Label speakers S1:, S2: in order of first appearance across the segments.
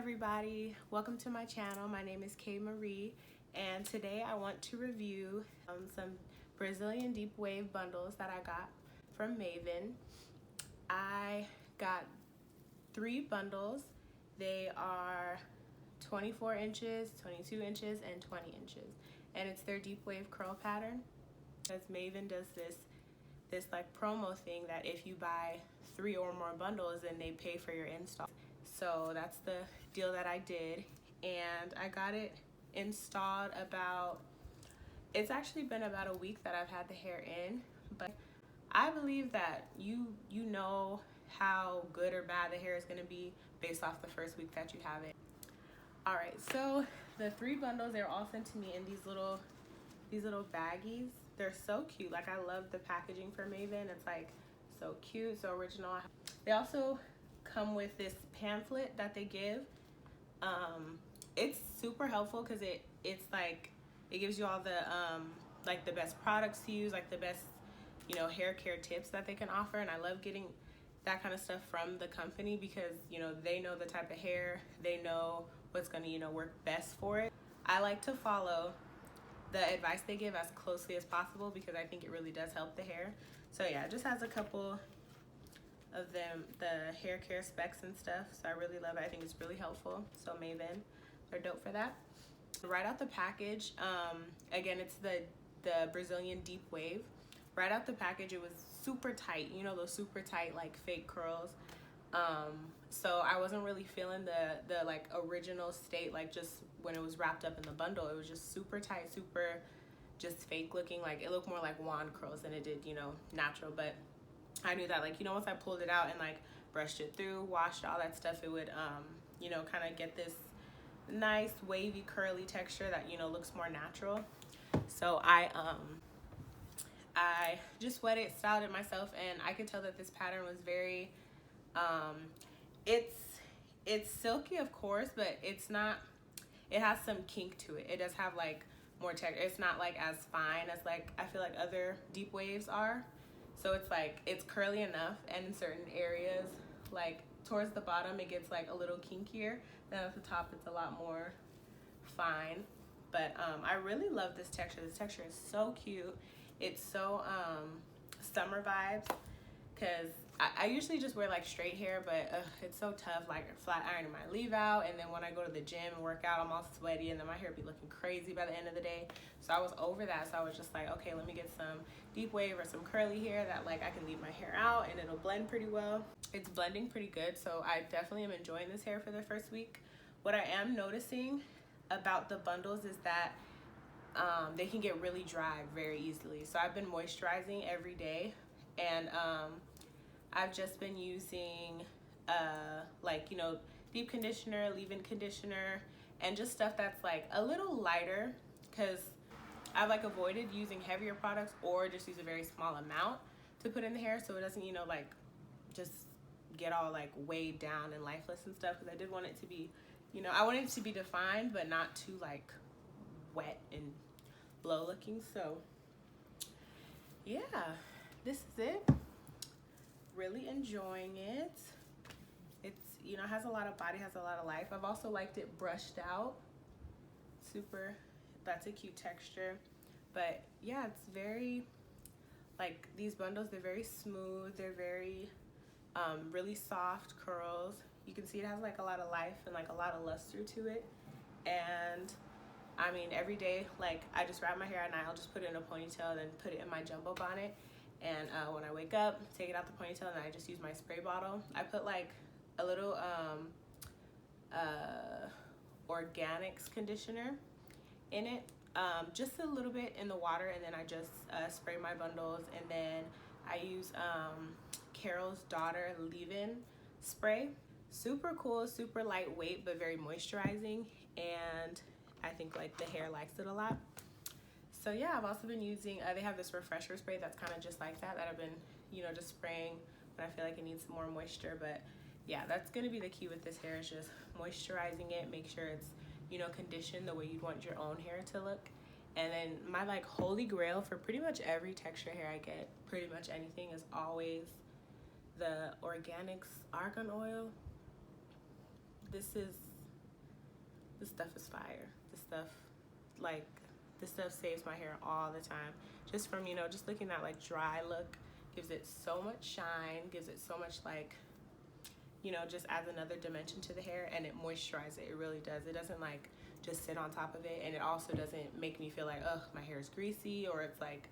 S1: everybody, welcome to my channel. My name is Kay Marie, and today I want to review some Brazilian deep wave bundles that I got from Mayvenn. I got 3 bundles. They are 24 inches, 22 inches, and 20 inches, and it's their deep wave curl pattern. Because Mayvenn does this like promo thing that if you buy 3 or more bundles, then they pay for your install. So that's the deal that I did, and I got it installed it's actually been about a week that I've had the hair in, but I believe that you know how good or bad the hair is going to be based off the first week that you have it. All right, so the 3 bundles, they're all sent to me in these little baggies. They're so cute. Like, I love the packaging for Mayvenn. It's like so cute, so original. They also come with this pamphlet that they give. It's super helpful because it's like it gives you all the like the best products to use, like the best hair care tips that they can offer. And I love getting that kind of stuff from the company because they know the type of hair, they know what's going to work best for it. I like to follow the advice they give as closely as possible because I think it really does help the hair. So yeah, it just has a couple of them, the hair care specs and stuff, so I really love it. I think it's really helpful. So Mayvenn, they're dope for that. Right out the package, again, it's the Brazilian deep wave. Right out the package, it was super tight, those super tight like fake curls. So I wasn't really feeling the like original state, like just when it was wrapped up in the bundle. It was just super tight, super just fake looking. Like it looked more like wand curls than it did natural. But I knew that once I pulled it out and like brushed it through, washed all that stuff, it would kind of get this nice wavy curly texture that looks more natural. So I just wet it, styled it myself, and I could tell that this pattern was very it's silky, of course, but it's not, it has some kink to it. It does have like more texture. It's not like as fine as like I feel like other deep waves are. So it's like it's curly enough, and in certain areas, like towards the bottom, it gets like a little kinkier. Then at the top, it's a lot more fine. But I really love this texture. This texture is so cute. It's so summer vibes, because I usually just wear like straight hair, but it's so tough, like flat ironing my leave out, and then when I go to the gym and work out, I'm all sweaty, and then my hair be looking crazy by the end of the day. So I was over that, so I was just like, okay, let me get some deep wave or some curly hair that like I can leave my hair out and it'll blend pretty well. It's blending pretty good, so I definitely am enjoying this hair for the first week. What I am noticing about the bundles is that they can get really dry very easily. So I've been moisturizing every day, and I've just been using deep conditioner, leave-in conditioner, and just stuff that's like a little lighter, because I've like avoided using heavier products or just use a very small amount to put in the hair so it doesn't like just get all like weighed down and lifeless and stuff, because I did want it to be I wanted it to be defined but not too like wet and blow looking. So yeah, this is it. Really enjoying it. It's has a lot of body, has a lot of life. I've also liked it brushed out. Super, that's a cute texture. But yeah, it's very like these bundles, they're very smooth, they're very really soft curls. You can see it has like a lot of life and like a lot of luster to it. And I mean, every day, like I just wrap my hair at night, I'll just put it in a ponytail, then put it in my jumbo bonnet. And when I wake up, take it out the ponytail, and I just use my spray bottle. I put like a little organics conditioner in it, just a little bit in the water, and then I just spray my bundles. And then I use Carol's Daughter leave-in spray. Super cool, super lightweight, but very moisturizing, and I think like the hair likes it a lot. So yeah, I've also been using, they have this refresher spray that's kind of just like that I've been, just spraying when I feel like it needs some more moisture. But yeah, that's going to be the key with this hair, is just moisturizing it, make sure it's, conditioned the way you'd want your own hair to look. And then my like holy grail for pretty much every texture hair I get, pretty much anything, is always the Organics Argan Oil. This is This stuff is fire. Like, this stuff saves my hair all the time. Just from, just looking at like dry look, gives it so much shine, gives it so much like, just adds another dimension to the hair, and it moisturizes it. It really does. It doesn't like just sit on top of it, and it also doesn't make me feel like, ugh, my hair is greasy, or it's like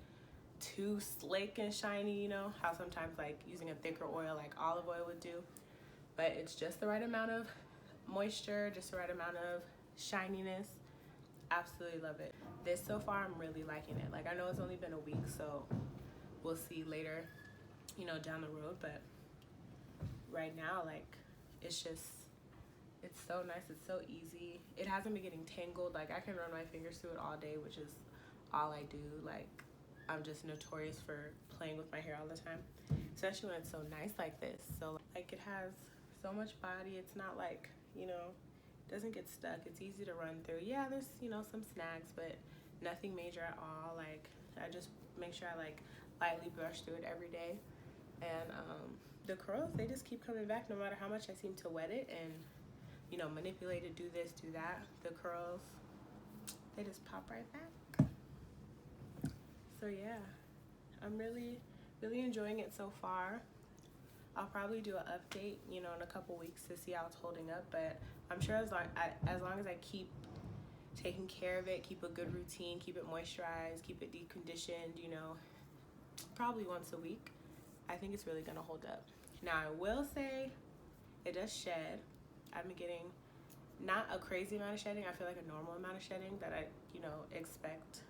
S1: too slick and shiny, how sometimes like using a thicker oil like olive oil would do. But it's just the right amount of moisture, just the right amount of shininess. Absolutely love it. This so far, I'm really liking it. Like, I know it's only been a week, so we'll see later, down the road. But right now, like, it's so nice. It's so easy. It hasn't been getting tangled. Like, I can run my fingers through it all day, which is all I do. Like, I'm just notorious for playing with my hair all the time, especially when it's so nice like this. So, like, it has so much body. It's not like, doesn't get stuck. It's easy to run through. Yeah, there's, some snags, but nothing major at all. Like, I just make sure I like lightly brush through it every day. And the curls, they just keep coming back no matter how much I seem to wet it and, manipulate it, do this, do that. The curls, they just pop right back. So yeah, I'm really, really enjoying it so far. I'll probably do an update, in a couple weeks to see how it's holding up, but I'm sure as long as I keep taking care of it, keep a good routine, keep it moisturized, keep it deconditioned, probably once a week, I think it's really gonna hold up. Now, I will say it does shed. I've been getting not a crazy amount of shedding. I feel like a normal amount of shedding that I, expect,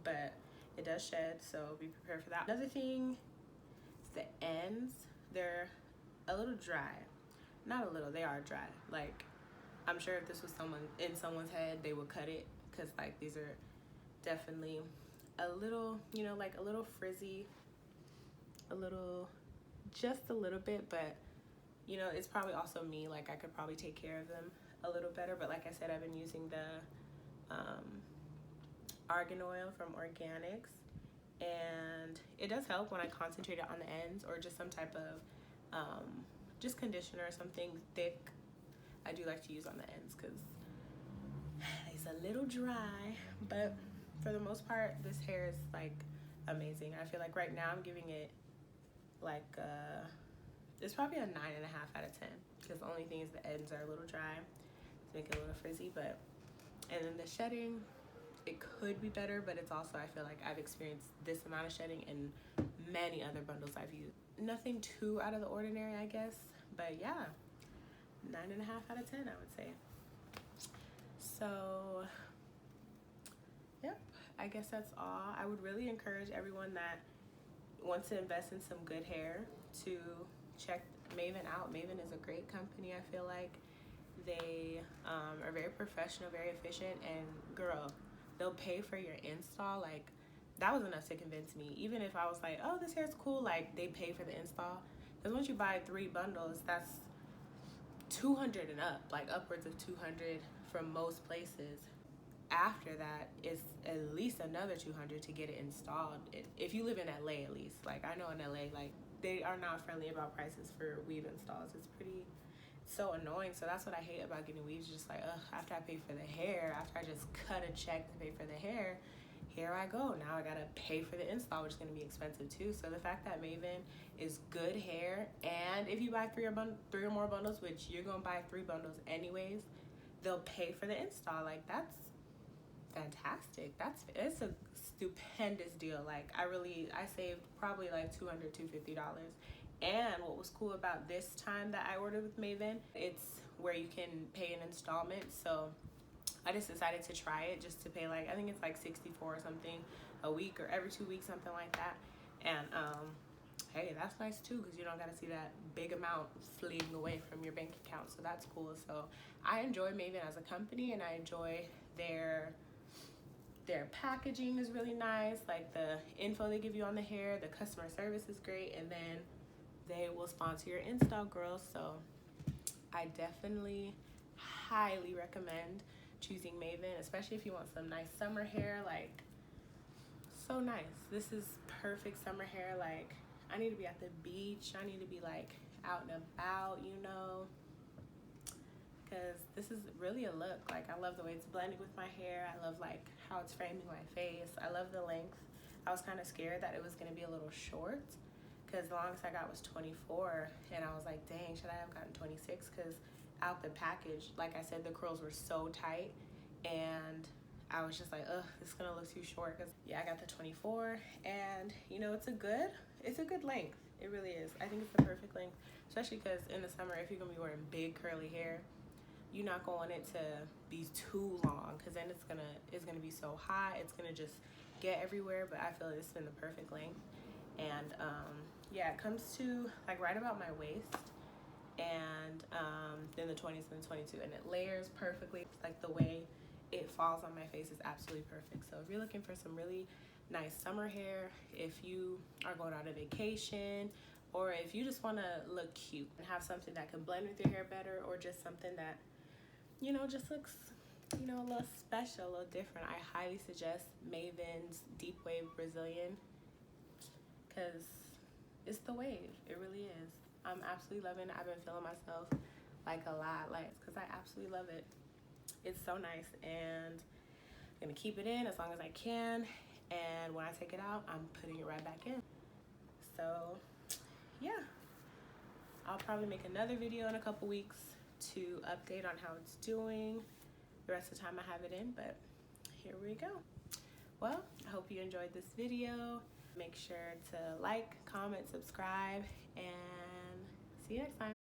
S1: but it does shed, so be prepared for that. Another thing is the ends. They're a little dry. Not a little, they are dry. Like, I'm sure if this was in someone's head, they would cut it, because like these are definitely a little, like a little frizzy, just a little bit, but it's probably also me. Like, I could probably take care of them a little better, but like I said, I've been using the argan oil from Organics, and it does help when I concentrate it on the ends, or just some type of just conditioner or something thick. I do like to use on the ends because it's a little dry, but for the most part, this hair is like amazing. I feel like right now I'm giving it like it's probably a 9.5 out of 10, because the only thing is the ends are a little dry to make it a little frizzy. But and then the shedding, it could be better, but it's also, I feel like I've experienced this amount of shedding in many other bundles I've used. Nothing too out of the ordinary, I guess, but yeah, 9.5 out of 10, I would say. So yep, I guess that's all. I would really encourage everyone that wants to invest in some good hair to check Mayvenn out. Mayvenn is a great company. I feel like they are very professional, very efficient, and girl, they'll pay for your install. Like, that was enough to convince me. Even if I was like, oh, this hair's cool, like, they pay for the install. Because once you buy 3 bundles, that's $200 and up, like upwards of $200 from most places. After that, it's at least another $200 to get it installed. If you live in LA, at least. Like, I know in LA, like, they are not friendly about prices for weave installs. It's so annoying. So that's what I hate about getting weaves. Just like, ugh, after I pay for the hair, after I just cut a check to pay for the hair, here I go. Now I gotta pay for the install, which is gonna be expensive too. So the fact that Mayvenn is good hair, and if you buy 3 or more bundles, which you're gonna buy 3 bundles anyways, they'll pay for the install. Like, that's fantastic. It's a stupendous deal. Like, I saved probably like $250. And what was cool about this time that I ordered with Mayvenn, it's where you can pay an installment. So I just decided to try it, just to pay like, I think it's like $64 or something a week, or every 2 weeks, something like that. And hey, that's nice too, because you don't got to see that big amount fleeing away from your bank account. So that's cool. So I enjoy Mayvenn as a company, and I enjoy their packaging is really nice. Like, the info they give you on the hair, the customer service is great, and then they will sponsor your install, girls. So I definitely highly recommend choosing Mayvenn, especially if you want some nice summer hair. Like, so nice. This is perfect summer hair. Like, I need to be at the beach. I need to be like out and about, because this is really a look. Like, I love the way it's blending with my hair. I love like how it's framing my face. I love the length. I was kind of scared that it was going to be a little short because the longest I got was 24, and I was like, dang, should I have gotten 26? Because out the package, like I said, the curls were so tight, and I was just like, ugh, this is gonna look too short. Because yeah, I got the 24, and you know, it's a good length. It really is. I think it's the perfect length, especially because in the summer, if you're gonna be wearing big curly hair, you're not gonna want it to be too long, because then it's gonna be so hot. It's gonna just get everywhere. But I feel it's been the perfect length, and yeah, it comes to like right about my waist, and then the 20s and the 22, and it layers perfectly. Like the way it falls on my face is absolutely perfect. So if you're looking for some really nice summer hair, if you are going on a vacation, or if you just want to look cute and have something that can blend with your hair better, or just something that, you know, just looks, you know, a little special, a little different, I highly suggest Mayvenn's Deep Wave Brazilian, because it's the wave. It really is. I'm absolutely loving it. I've been feeling myself like a lot, like, because I absolutely love it. It's so nice, and I'm gonna keep it in as long as I can, and when I take it out, I'm putting it right back in. So yeah, I'll probably make another video in a couple weeks to update on how it's doing the rest of the time I have it in. But here we go. Well, I hope you enjoyed this video. Make sure to like, comment, subscribe, and see you next time.